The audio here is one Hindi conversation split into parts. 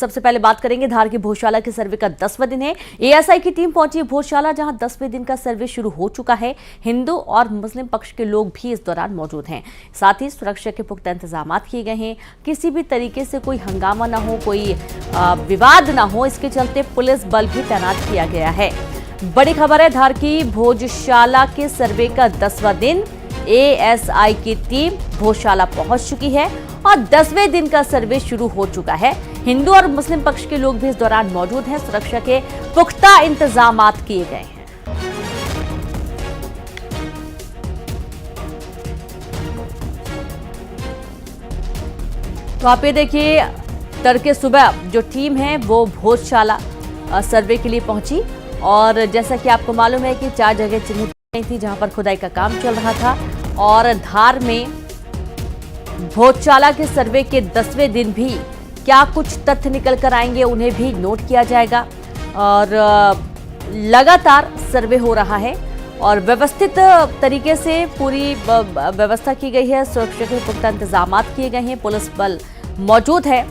सबसे पहले बात करेंगे धार की भोजशाला के सर्वे का 10वां दिन है। एएसआई की टीम पहुंची भोजशाला, जहां 10वें दिन का सर्वे शुरू हो चुका है। हिंदू और मुस्लिम पक्ष के लोग भी इस दौरान मौजूद हैं। साथ ही सुरक्षा के पुख्ता इंतजाम किए गए हैं। किसी भी तरीके से कोई हंगामा ना हो, कोई विवाद ना हो, इसके चलते पुलिस बल भी तैनात किया गया है। बड़ी खबर है, धार की भोजशाला के सर्वे का 10वां दिन। एएसआई की टीम भोजशाला पहुंच चुकी है और 10वें दिन का सर्वे शुरू हो चुका है। हिंदू और मुस्लिम पक्ष के लोग भी इस दौरान मौजूद हैं। सुरक्षा के पुख्ता इंतजाम किए गए हैं। तो आप ये देखिए, तड़के सुबह जो टीम है वो भोजशाला सर्वे के लिए पहुंची और जैसा कि आपको मालूम है कि 4 जगह चिन्हित थी जहां पर खुदाई का काम चल रहा था और धार में भोजशाला के सर्वे के 10वें दिन भी क्या कुछ तथ्य निकल कर आएंगे, उन्हें भी नोट किया जाएगा। और लगातार सर्वे हो रहा है और व्यवस्थित तरीके से पूरी व्यवस्था की गई है। सुरक्षा के पुख्ता इंतजाम किए गए हैं। पुलिस बल मौजूद है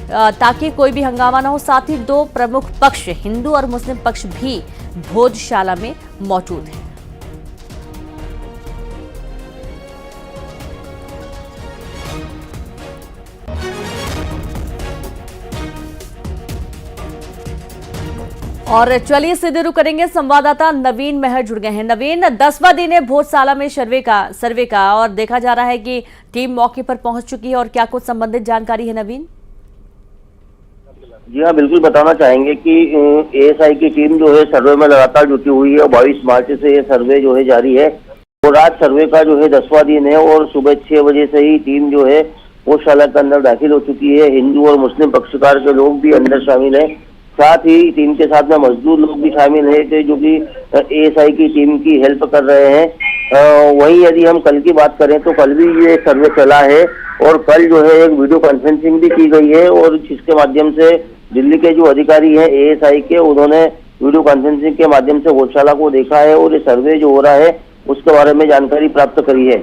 ताकि कोई भी हंगामा ना हो। साथ ही 2 प्रमुख पक्ष, हिंदू और मुस्लिम पक्ष भी भोजशाला में मौजूद हैं। और चलिए सीधे रुक करेंगे, संवाददाता नवीन मेहर जुड़ गए हैं। नवीन, 10वां दिन है भोजशाला में सर्वे का और देखा जा रहा है कि टीम मौके पर पहुंच चुकी है और क्या कुछ संबंधित जानकारी है नवीन? जी हाँ, बिल्कुल बताना चाहेंगे कि एएसआई की टीम जो है सर्वे में लगातार जुटी हुई है और 22 मार्च से ये सर्वे जो है जारी है। और आज सर्वे का जो है 10वां दिन है और सुबह 6 बजे से ही टीम जो है भोजशाला के अंदर दाखिल हो चुकी है। हिंदू और मुस्लिम पक्षकार के लोग भी अंदर शामिल है। साथ ही टीम के साथ में मजदूर लोग भी शामिल है जो कि एएसआई की टीम की हेल्प कर रहे हैं। वहीं यदि हम कल की बात करें तो कल भी ये सर्वे चला है और कल जो है एक वीडियो कॉन्फ्रेंसिंग भी की गई है और जिसके माध्यम से दिल्ली के जो अधिकारी हैं एएसआई के, उन्होंने वीडियो कॉन्फ्रेंसिंग के माध्यम से भोजशाला को देखा है और ये सर्वे जो हो रहा है उसके बारे में जानकारी प्राप्त करी है।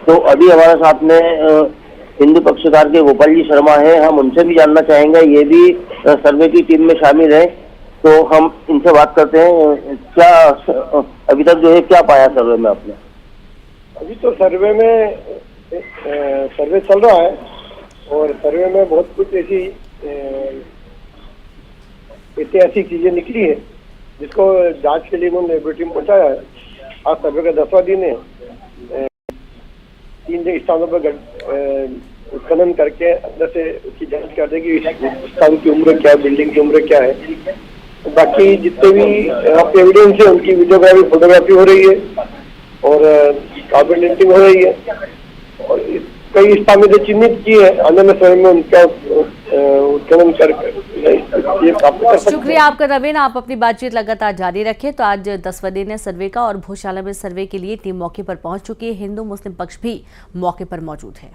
तो अभी हमारे साथ में हिंदू पक्षकार के गोपाल जी शर्मा है, हम उनसे भी जानना चाहेंगे, ये भी सर्वे की टीम में शामिल है। तो हम इनसे बात करते हैं, क्या अभी तक जो है क्या पाया सर्वे में आपने? अभी तो सर्वे में सर्वे चल रहा है और सर्वे में बहुत कुछ ऐसी ऐतिहासिक चीजें निकली है जिसको जांच के लिए उन्होंने लेबोरेटरी में पहुंचाया है। आज सर्वे का 10वां दिन है। 3 स्थानों पर उत्खनन करके अंदर से उसकी जांच कर देगी, स्थान की उम्र क्या है, बिल्डिंग की उम्र क्या है। बाकी जितने भी एविडेंस है उनकी वीडियोग्राफी, फोटोग्राफी हो रही है और कार्बन डेटिंग हो रही है और कई स्थानों से चिन्हित किए हैं। आने में समय में उनका उत्खनन कर शुक्रिया आपका नवीन, आप अपनी बातचीत लगातार जारी रखें। तो आज 10वां दिन है सर्वे का और भोजशाला में सर्वे के लिए टीम मौके पर पहुंच चुकी है। हिंदू मुस्लिम पक्ष भी मौके पर मौजूद है।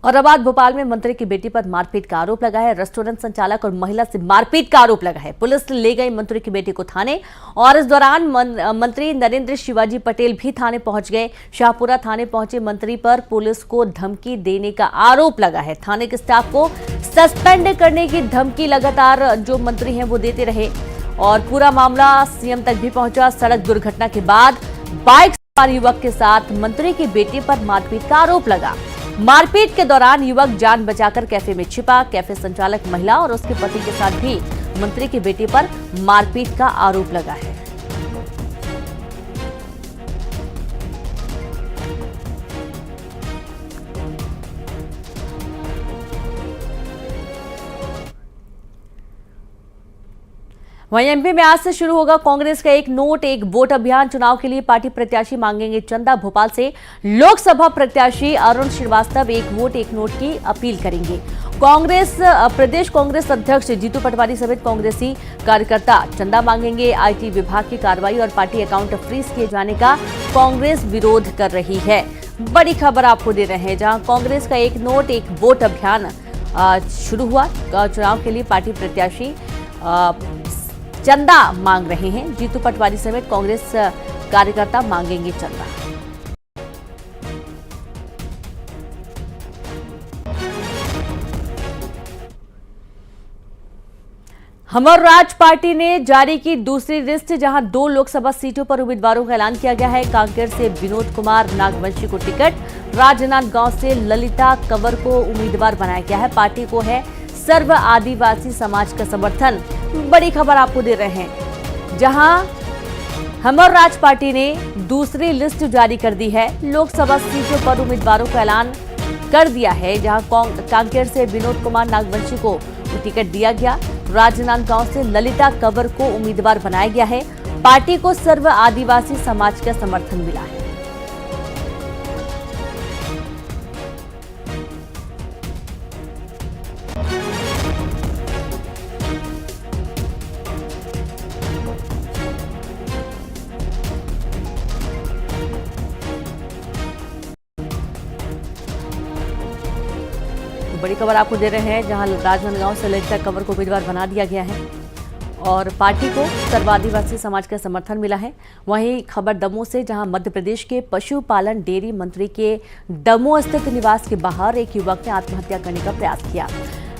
और अब आज भोपाल में मंत्री की बेटी पर मारपीट का आरोप लगा है। रेस्टोरेंट संचालक और महिला से मारपीट का आरोप लगा है। पुलिस ले गई मंत्री की बेटी को थाने और इस दौरान मंत्री नरेंद्र शिवाजी पटेल भी थाने पहुंच गए। शाहपुरा थाने पहुंचे मंत्री पर पुलिस को धमकी देने का आरोप लगा है। थाने के स्टाफ को सस्पेंड करने की धमकी लगातार जो मंत्री हैं वो देते रहे और पूरा मामला सीएम तक भी पहुंचा। सड़क दुर्घटना के बाद बाइक सवार युवक के साथ मंत्री की बेटी पर मारपीट का आरोप लगा। मारपीट के दौरान युवक जान बचाकर कैफे में छिपा। कैफे संचालक महिला और उसके पति के साथ भी मंत्री की बेटी पर मारपीट का आरोप लगा है। वहीं एमपी में आज से शुरू होगा कांग्रेस का एक नोट एक वोट अभियान। चुनाव के लिए पार्टी प्रत्याशी मांगेंगे चंदा। भोपाल से लोकसभा प्रत्याशी अरुण श्रीवास्तव एक वोट एक नोट की अपील करेंगे। प्रदेश कांग्रेस अध्यक्ष जीतू पटवारी समेत कांग्रेसी कार्यकर्ता चंदा मांगेंगे। आईटी विभाग की कार्रवाई और पार्टी अकाउंट फ्रीज किए जाने का कांग्रेस विरोध कर रही है। बड़ी खबर आपको दे रहे हैं, जहां कांग्रेस का एक नोट एक वोट अभियान शुरू हुआ। चुनाव के लिए पार्टी प्रत्याशी चंदा मांग रहे हैं। जीतू पटवारी समेत कांग्रेस कार्यकर्ता मांगेंगे चंदा। हमर पार्टी ने जारी की दूसरी लिस्ट, जहां 2 लोकसभा सीटों पर उम्मीदवारों का ऐलान किया गया है। कांकेर से विनोद कुमार नागवंशी को टिकट, राजनांदगांव से ललिता कंवर को उम्मीदवार बनाया गया है। पार्टी को है सर्व आदिवासी समाज का समर्थन। बड़ी खबर आपको दे रहे हैं, जहां हमर पार्टी ने दूसरी लिस्ट जारी कर दी है। लोकसभा सीटों पर उम्मीदवारों का ऐलान कर दिया है, जहां कांकेर से विनोद कुमार नागवंशी को टिकट दिया गया। राजनांदगांव से ललिता कंवर को उम्मीदवार बनाया गया है। पार्टी को सर्व आदिवासी समाज का समर्थन मिला है। बड़ी खबर आपको दे रहे हैं, जहां राजनांदगांव से ललिता कंवर को उम्मीदवार बना दिया गया है और पार्टी को सर्व आदिवासी समाज का समर्थन मिला है। वहीं खबर दमोह से, जहां मध्य प्रदेश के पशुपालन डेयरी मंत्री के दमोह स्थित निवास के बाहर एक युवक ने आत्महत्या करने का प्रयास किया।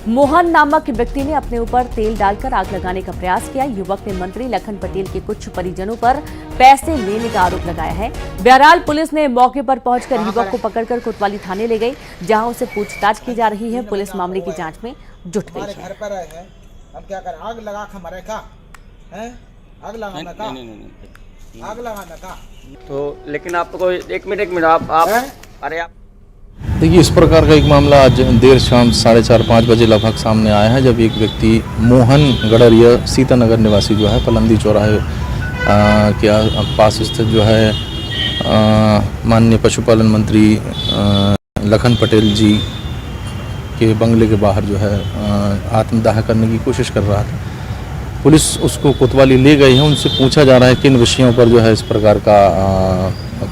मोहन नामक व्यक्ति ने अपने ऊपर तेल डालकर आग लगाने का प्रयास किया। युवक ने मंत्री लखन पटेल के कुछ परिजनों पर पैसे लेने का आरोप लगाया है। बहरहाल पुलिस ने मौके पर पहुंचकर युवक को पकड़कर कोतवाली थाने ले गई, जहां उसे पूछताछ की जा रही है। पुलिस मामले की जांच में जुट गई है। घर पर आए हैं, हम क्या करें? आग लगा के मरे का हैं? आग लगाना का? नहीं। आग लगाना का? तो लेकिन आप तो एक मिनट आप अरे आप देखिए, इस प्रकार का एक मामला आज देर शाम 4:30-5 बजे लगभग सामने आया है, जब एक व्यक्ति मोहन गड़रिया सीतानगर निवासी जो है पलंदी चौराहे के पास स्थित जो है माननीय पशुपालन मंत्री लखन पटेल जी के बंगले के बाहर जो है आत्मदाह करने की कोशिश कर रहा था। पुलिस उसको कोतवाली ले गई है। उनसे पूछा जा रहा है किन विषयों पर जो है इस प्रकार का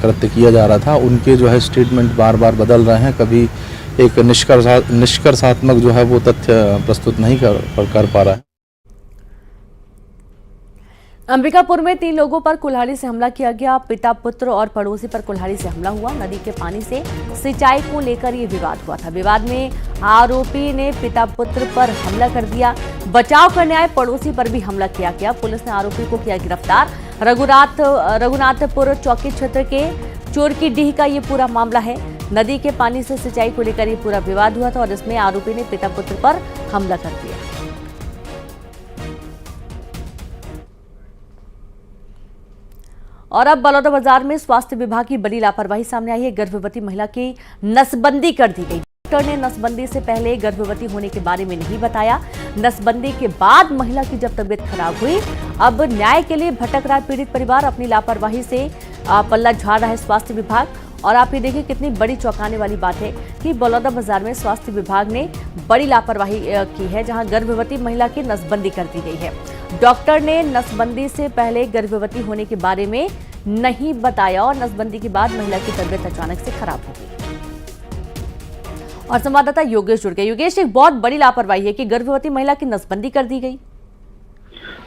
कृत्य किया जा रहा था। उनके जो है स्टेटमेंट बार बार बदल रहे हैं, कभी एक निष्कर्षात्मक जो है वो तथ्य प्रस्तुत नहीं कर पा रहा है। अंबिकापुर में 3 लोगों पर कुल्हाड़ी से हमला किया गया। पिता, पुत्र और पड़ोसी पर कुल्हाड़ी से हमला हुआ। नदी के पानी से सिंचाई को लेकर ये विवाद हुआ था। विवाद में आरोपी ने पिता पुत्र पर हमला कर दिया। बचाव करने आए पड़ोसी पर भी हमला किया गया। पुलिस ने आरोपी को किया गिरफ्तार। रघुनाथपुर चौकी क्षेत्र के चोर की डीह का ये पूरा मामला है। नदी के पानी से सिंचाई को लेकर ये पूरा विवाद हुआ था और इसमें आरोपी ने पिता पुत्र पर हमला कर दिया। और अब बलौदाबाजार में स्वास्थ्य विभाग की बड़ी लापरवाही सामने आई है। गर्भवती महिला की नसबंदी कर दी गई। डॉक्टर ने नसबंदी से पहले गर्भवती होने के बारे में नहीं बताया। नसबंदी के बाद महिला की जब तबीयत खराब हुई, अब न्याय के लिए भटक रहा पीड़ित परिवार। अपनी लापरवाही से पल्ला झाड़ रहा है स्वास्थ्य विभाग। और आप ये देखिए, कितनी बड़ी चौंकाने वाली बात है कि बलौदाबाजार में स्वास्थ्य विभाग ने बड़ी लापरवाही की है, जहां गर्भवती महिला की नसबंदी कर दी गई है। डॉक्टर ने नसबंदी से पहले गर्भवती होने के बारे में नहीं बताया और नसबंदी के बाद महिला की तबीयत अचानक से खराब हो गई। और संवाददाता योगेश जुड़ गए। योगेश, एक बहुत बड़ी लापरवाही है कि गर्भवती महिला की नसबंदी कर दी गई।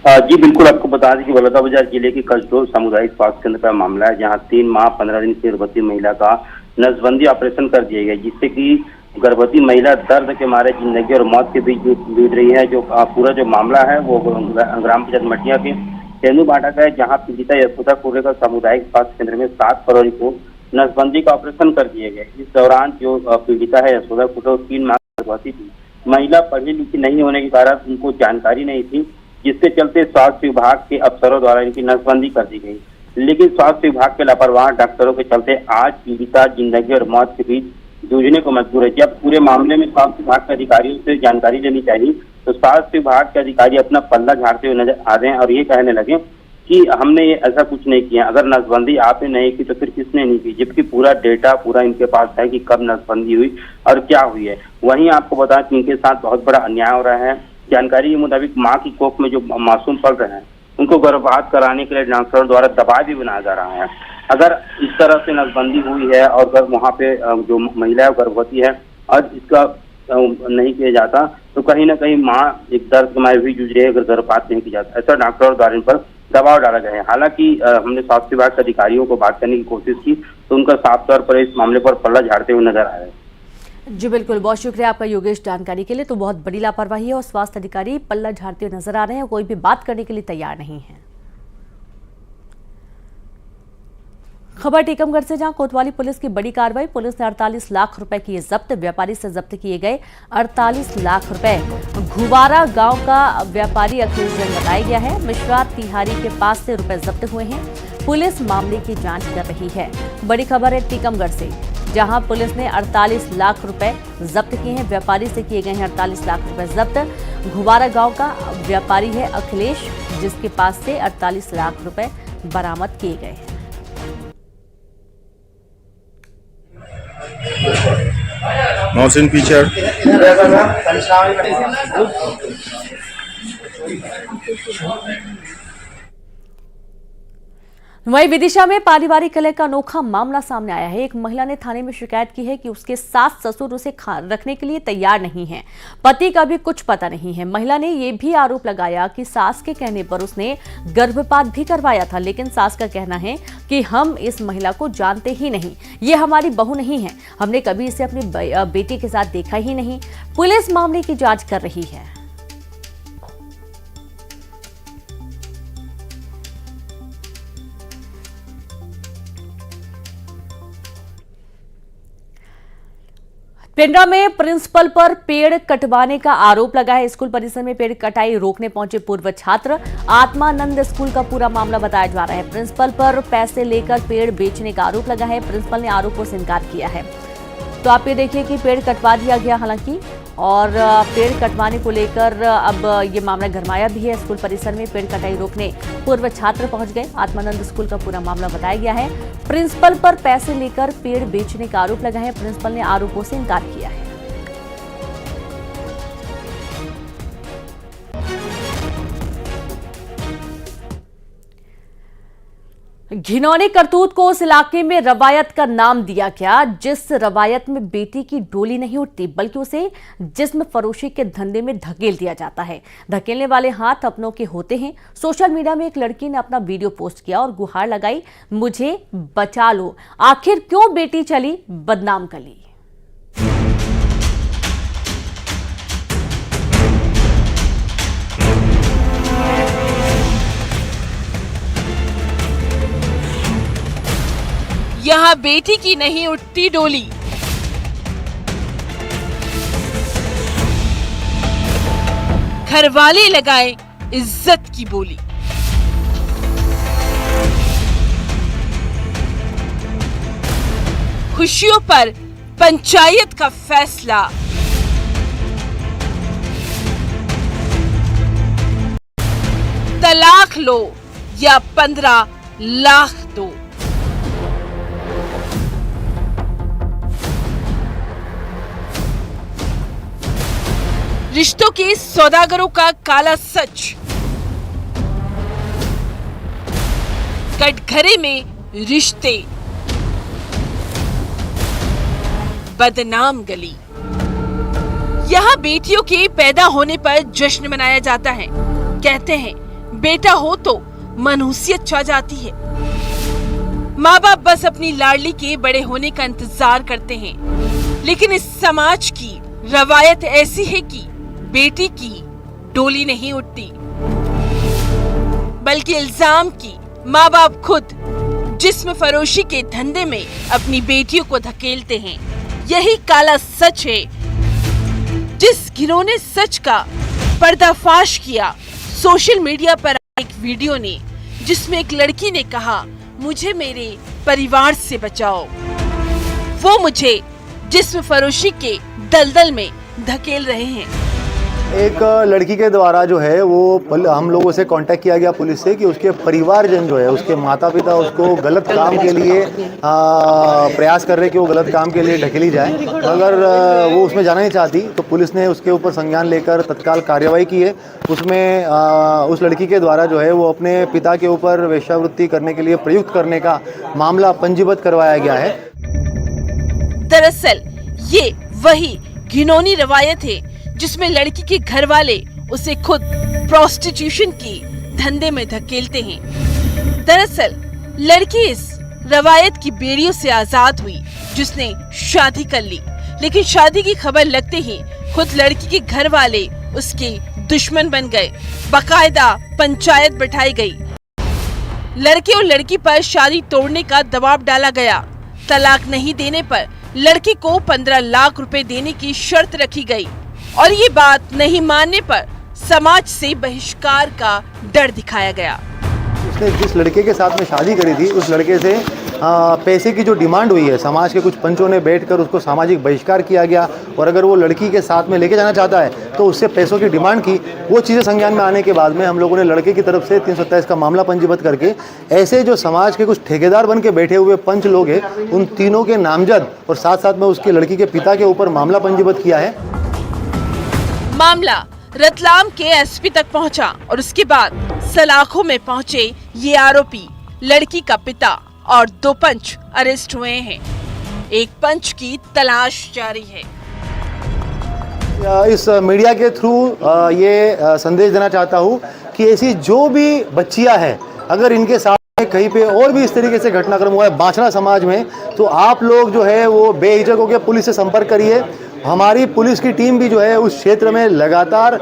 जी बिल्कुल, आपको बता दें कि बलौदाबाजार जिले के कसडोल सामुदायिक स्वास्थ्य केंद्र का मामला है, जहां 3 माह 15 दिन की गर्भवती महिला का नसबंदी ऑपरेशन कर दिया गया, जिससे कि गर्भवती महिला दर्द के मारे जिंदगी और मौत के बीच जूझ रही है। जो पूरा जो मामला है वो ग्राम पंचायत मटिया के तेंदू बाटा का है, जहाँ पीड़िता यशोदा कुर्रे का सामुदायिक स्वास्थ्य केंद्र में 7 फरवरी को नसबंदी का ऑपरेशन कर दिया गया। इस दौरान जो पीड़िता है यशोदा कुर्रे 3 माह गर्भवती थी। महिला पढ़ी लिखी नहीं होने के कारण उनको जानकारी नहीं थी, जिसके चलते स्वास्थ्य विभाग के अफसरों द्वारा इनकी नसबंदी कर दी गई। लेकिन स्वास्थ्य विभाग के लापरवाह डॉक्टरों के चलते आज पीड़िता जिंदगी और मौत के बीच जूझने को मजबूर है। जब पूरे मामले में स्वास्थ्य विभाग के अधिकारियों से जानकारी लेनी चाहिए, तो स्वास्थ्य विभाग के अधिकारी अपना पल्ला झाड़ते हुए नजर आ रहे हैं और ये कहने लगे कि हमने ये ऐसा कुछ नहीं किया। अगर नसबंदी आपने नहीं की तो फिर किसने नहीं की, जबकि पूरा डेटा पूरा इनके पास है कि कब नसबंदी हुई और क्या हुई है। वहीं आपको बता कि इनके साथ बहुत बड़ा अन्याय हो रहा है। जानकारी के मुताबिक माँ की कोख में जो मासूम पल रहे हैं, उनको गर्भपात कराने के लिए डॉक्टरों द्वारा दबाव भी बनाया जा रहा है। अगर इस तरह से नसबंदी हुई है और वहाँ पे जो महिला गर्भवती है और इसका नहीं किया जाता, तो कहीं ना कहीं माँ एक दर्द के मारे भी जूझ रही है अगर गर्भपात नहीं किया जाता। ऐसा डॉक्टरों द्वारा इन पर दबाव डाला गया है। हालांकि हमने स्वास्थ्य विभाग के अधिकारियों को बात करने की कोशिश की, तो उनका साफ तौर पर इस मामले पर पल्ला झाड़ते हुए नजर आया है। जी बिल्कुल, बहुत शुक्रिया आपका योगेश जानकारी के लिए। तो बहुत बड़ी लापरवाही है और स्वास्थ्य अधिकारी पल्ला झाड़ते हुए नजर आ रहे हैं, कोई भी बात करने के लिए तैयार नहीं है। खबर टीकमगढ़ से, जहां कोतवाली पुलिस की बड़ी कार्रवाई। पुलिस ने 48 लाख रुपए किए जब्त। व्यापारी से जब्त किए गए 48 लाख रुपए घुवारा गांव का व्यापारी अखिलेश जैन बताया गया है। मिश्रा तिहारी के पास से रुपए जब्त हुए हैं। पुलिस मामले की जांच कर रही है। बड़ी खबर है टीकमगढ़ से, जहां पुलिस ने 48 लाख रुपए जब्त किए हैं। व्यापारी से किए गए हैं 48 लाख रुपए जब्त। घुवारा गांव का व्यापारी है अखिलेश, जिसके पास से 48 लाख रुपए बरामद किए गए हैं। Motion picture. वहीं विदिशा में पारिवारिक कलह का अनोखा मामला सामने आया है। एक महिला ने थाने में शिकायत की है कि उसके सास ससुर उसे रखने के लिए तैयार नहीं हैं। पति का भी कुछ पता नहीं है। महिला ने यह भी आरोप लगाया कि सास के कहने पर उसने गर्भपात भी करवाया था, लेकिन सास का कहना है कि हम इस महिला को जानते ही नहीं, ये हमारी बहू नहीं है, हमने कभी इसे अपनी बेटी के साथ देखा ही नहीं। पुलिस मामले की जांच कर रही है। पिंडरा में प्रिंसिपल पर पेड़ कटवाने का आरोप लगा है। स्कूल परिसर में पेड़ कटाई रोकने पहुंचे पूर्व छात्र। आत्मानंद स्कूल का पूरा मामला बताया जा रहा है। प्रिंसिपल पर पैसे लेकर पेड़ बेचने का आरोप लगा है। प्रिंसिपल ने आरोपों से इनकार किया है। तो आप ये देखिए कि पेड़ कटवा दिया गया हालांकि, और पेड़ कटवाने को लेकर अब ये मामला गरमाया भी है। स्कूल परिसर में पेड़ कटाई रोकने पूर्व छात्र पहुंच गए। आत्मानंद स्कूल का पूरा मामला बताया गया है। प्रिंसिपल पर पैसे लेकर पेड़ बेचने का आरोप लगा है। प्रिंसिपल ने आरोपों से इनकार किया है। घिनौनी करतूत को उस इलाके में रवायत का नाम दिया गया, जिस रवायत में बेटी की डोली नहीं उठती बल्कि उसे जिस्म फरोशी के धंधे में धकेल दिया जाता है। धकेलने वाले हाथ अपनों के होते हैं। सोशल मीडिया में एक लड़की ने अपना वीडियो पोस्ट किया और गुहार लगाई, मुझे बचा लो, आखिर क्यों बेटी चली बदनाम गली। यहाँ बेटी की नहीं उठती डोली। घरवाले लगाए इज्जत की बोली। खुशियों पर पंचायत का फैसला। तलाक लो या 15 लाख दो। रिश्तों के सौदागरों का काला सच। कटघरे में रिश्ते, बदनाम गली। यहाँ बेटियों के पैदा होने पर जश्न मनाया जाता है। कहते हैं बेटा हो तो मनहूसियत छा जाती है। माँ बाप बस अपनी लाडली के बड़े होने का इंतजार करते हैं, लेकिन इस समाज की रवायत ऐसी है कि बेटी की डोली नहीं उठती, बल्कि इल्जाम की माँ बाप खुद जिस्म फरोशी के धंधे में अपनी बेटियों को धकेलते हैं। यही काला सच है, जिस घिनौने सच का पर्दाफाश किया सोशल मीडिया पर एक वीडियो ने, जिसमें एक लड़की ने कहा, मुझे मेरे परिवार से बचाओ। वो मुझे जिस्म फरोशी के दलदल में धकेल रहे हैं। एक लड़की के द्वारा जो है वो हम लोगों से कांटेक्ट किया गया पुलिस से कि उसके परिवारजन जो है, उसके माता पिता उसको गलत काम के लिए प्रयास कर रहे कि वो गलत काम के लिए ढकेली जाए, मगर वो उसमें जाना नहीं चाहती। तो पुलिस ने उसके ऊपर संज्ञान लेकर तत्काल कार्रवाई की है। उसमें उस लड़की के द्वारा जो है वो अपने पिता के ऊपर वेश्यावृत्ति करने के लिए प्रयुक्त करने का मामला पंजीबद्ध करवाया गया है। दरअसल ये वही घिनौनी रवायत है जिसमें लड़की के घर वाले उसे खुद प्रोस्टिट्यूशन की धंधे में धकेलते हैं। दरअसल लड़की इस रवायत की बेड़ियों से आजाद हुई, जिसने शादी कर ली, लेकिन शादी की खबर लगते ही खुद लड़की के घर वाले उसके दुश्मन बन गए। बाकायदा पंचायत बैठाई गई। लड़के और लड़की पर शादी तोड़ने का दबाव डाला गया। तलाक नहीं देने पर लड़की को 15 लाख रुपए देने की शर्त रखी गई और ये बात नहीं मानने पर समाज से बहिष्कार का डर दिखाया गया। उसने जिस लड़के के साथ में शादी करी थी उस लड़के से पैसे की जो डिमांड हुई है, समाज के कुछ पंचों ने बैठकर उसको सामाजिक बहिष्कार किया गया और अगर वो लड़की के साथ में लेके जाना चाहता है तो उससे पैसों की डिमांड की। वो चीज़ें संज्ञान में आने के बाद में हम लोगों ने लड़के की तरफ से 327 का मामला पंजीबद्ध करके ऐसे जो समाज के कुछ ठेकेदार बन के बैठे हुए पंच लोग हैं उन तीनों के नामजद और साथ साथ में उसके लड़की के पिता के ऊपर मामला पंजीबद्ध किया है। मामला रतलाम के एसपी तक पहुंचा और उसके बाद सलाखों में पहुंचे ये आरोपी। लड़की का पिता और 2 पंच अरेस्ट हुए हैं। एक पंच की तलाश जारी है। इस मीडिया के थ्रू ये संदेश देना चाहता हूँ कि ऐसी जो भी बच्चियाँ हैं, अगर इनके साथ कहीं पे और भी इस तरीके से घटनाक्रम हुआ है बांछड़ा समाज में, तो आप लोग जो है वो बेहिचक होकर पुलिस से संपर्क करिए। हमारी पुलिस की टीम भी जो है उस क्षेत्र में लगातार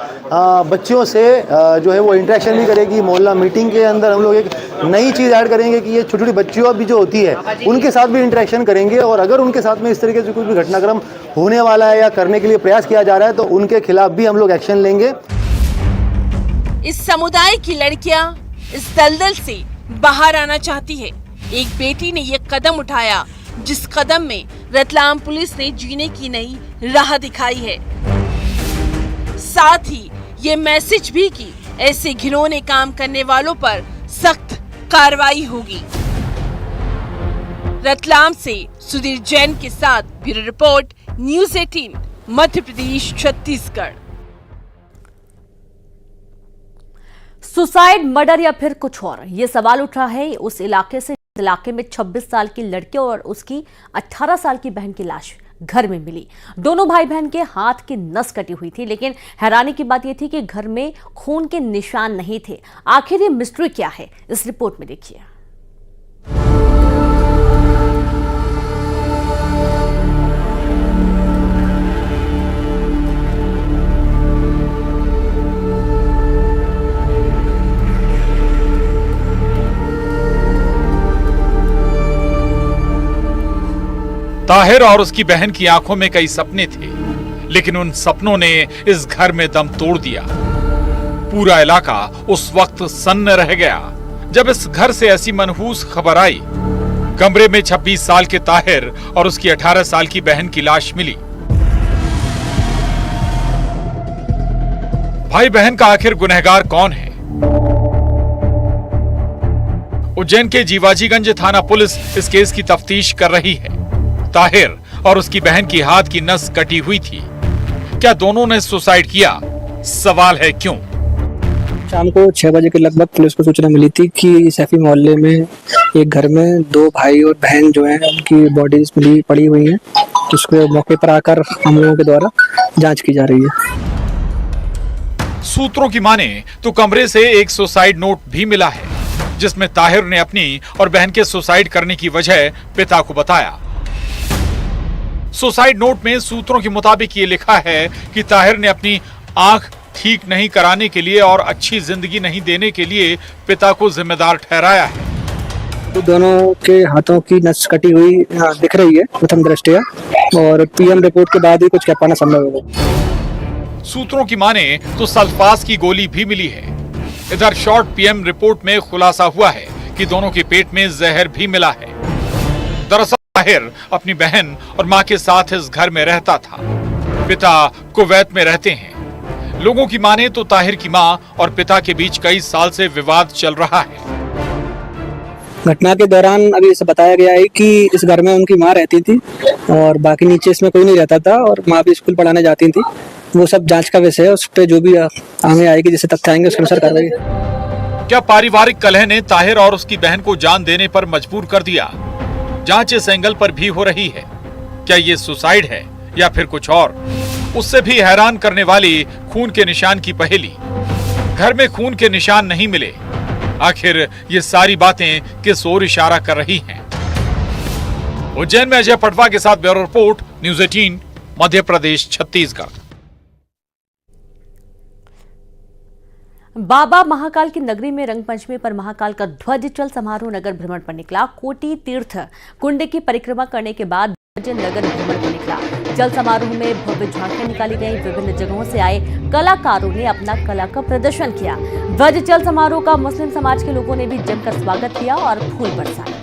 बच्चियों से जो है वो इंटरेक्शन भी करेगी। मोहल्ला मीटिंग के अंदर हम लोग एक नई चीज़ ऐड करेंगे कि ये छोटी छोटी बच्चियों भी जो होती है उनके साथ भी इंटरेक्शन करेंगे और अगर उनके साथ में इस तरीके से कोई भी घटनाक्रम होने वाला है या करने के लिए प्रयास किया जा रहा है तो उनके खिलाफ भी हम लोग एक्शन लेंगे। इस समुदाय की लड़कियां इस दलदल से बाहर आना चाहती है। एक बेटी ने ये कदम उठाया जिस कदम में रतलाम पुलिस ने जीने की नई राह दिखाई है। साथ ही ये मैसेज भी कि ऐसे घिनौने काम करने वालों पर सख्त कार्रवाई होगी। रतलाम से सुधीर जैन के साथ bureau report, news 18, Madhya Pradesh, Chhattisgarh. Suicide, murder या फिर कुछ और, ये सवाल उठ रहा है उस इलाके से। इलाके में 26 साल की लड़की और उसकी 18 साल की बहन की लाश घर में मिली। दोनों भाई बहन के हाथ की नस कटी हुई थी, लेकिन हैरानी की बात यह थी कि घर में खून के निशान नहीं थे। आखिर ये मिस्ट्री क्या है, इस रिपोर्ट में देखिए। ताहिर और उसकी बहन की आंखों में कई सपने थे, लेकिन उन सपनों ने इस घर में दम तोड़ दिया। पूरा इलाका उस वक्त सन्न रह गया जब इस घर से ऐसी मनहूस खबर आई। कमरे में 26 साल के ताहिर और उसकी 18 साल की बहन की लाश मिली। भाई बहन का आखिर गुनहगार कौन है? उज्जैन के जीवाजीगंज थाना पुलिस इस केस की तफ्तीश कर रही है। ताहिर और उसकी बहन की हाथ की नस कटी हुई थी। क्या दोनों ने सुसाइड किया? सवाल है क्यों? शाम को 6 बजे के लगभग पुलिस को सूचना मिली थी कि सैफी मोहल्ले में एक घर में 2 भाई और बहन जो हैं उनकी बॉडीज मिली पड़ी हुई हैं। उसको मौके पर आकर हम लोगों के द्वारा जांच की जा रही है। सूत्रों की माने तो कमरे से एक सुसाइड नोट भी मिला है, जिसमें ताहिर ने अपनी और बहन के सुसाइड करने की वजह पिता को बताया। सुसाइड नोट में सूत्रों के मुताबिक ये लिखा है कि ताहिर ने अपनी आंख ठीक नहीं कराने के लिए और अच्छी जिंदगी नहीं देने के लिए पिता को जिम्मेदार ठहराया है। तो दोनों के हाथों की नस कटी हुई दिख रही है प्रथम दृष्टया, और पीएम रिपोर्ट के बाद ही कुछ कह पाना संभव होगा। सूत्रों की माने तो सल्फास की गोली भी मिली है। इधर शॉर्ट पीएम रिपोर्ट में खुलासा हुआ है कि दोनों के पेट में जहर भी मिला है। दरअसल ताहिर अपनी बहन और मां के साथ इस घर में रहता था। पिता कुवैत में रहते हैं। लोगों की माने तो ताहिर की मां और पिता के बीच कई साल से विवाद चल रहा है। घटना के दौरान अभी इसे बताया गया है कि इस घर में उनकी मां रहती थी और बाकी नीचे इसमें कोई नहीं रहता था और मां भी स्कूल पढ़ाने जाती थी। वो सब जांच का विषय है, उस पर जो भी आगे आएगी, जैसे तथ्य आएंगे उसके अनुसार कार्रवाई। क्या पारिवारिक कलह ने ताहिर और उसकी बहन को जान देने पर मजबूर कर दिया? जांच इस एंगल पर भी हो रही है। क्या ये सुसाइड है या फिर कुछ और? उससे भी हैरान करने वाली खून के निशान की पहेली। घर में खून के निशान नहीं मिले। आखिर ये सारी बातें किस ओर इशारा कर रही हैं? उज्जैन में अजय पटवा के साथ bureau report, news 18, Madhya Pradesh, Chhattisgarh. बाबा महाकाल की नगरी में रंगपंचमी पर महाकाल का ध्वज चल समारोह नगर भ्रमण पर निकला। कोटि तीर्थ कुंड की परिक्रमा करने के बाद ध्वज नगर भ्रमण पर निकला। चल समारोह में भव्य झांकियां निकाली गई। विभिन्न जगहों से आए कलाकारों ने अपना कला का प्रदर्शन किया। ध्वज चल समारोह का मुस्लिम समाज के लोगों ने भी जमकर स्वागत किया और फूल बरसाए।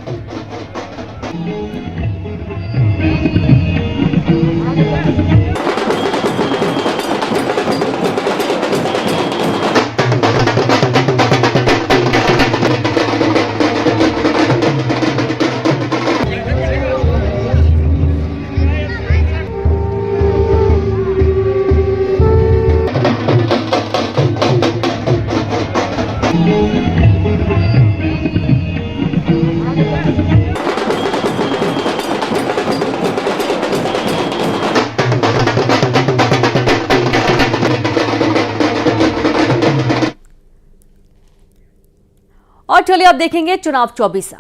और चलिए अब देखेंगे चुनाव 24।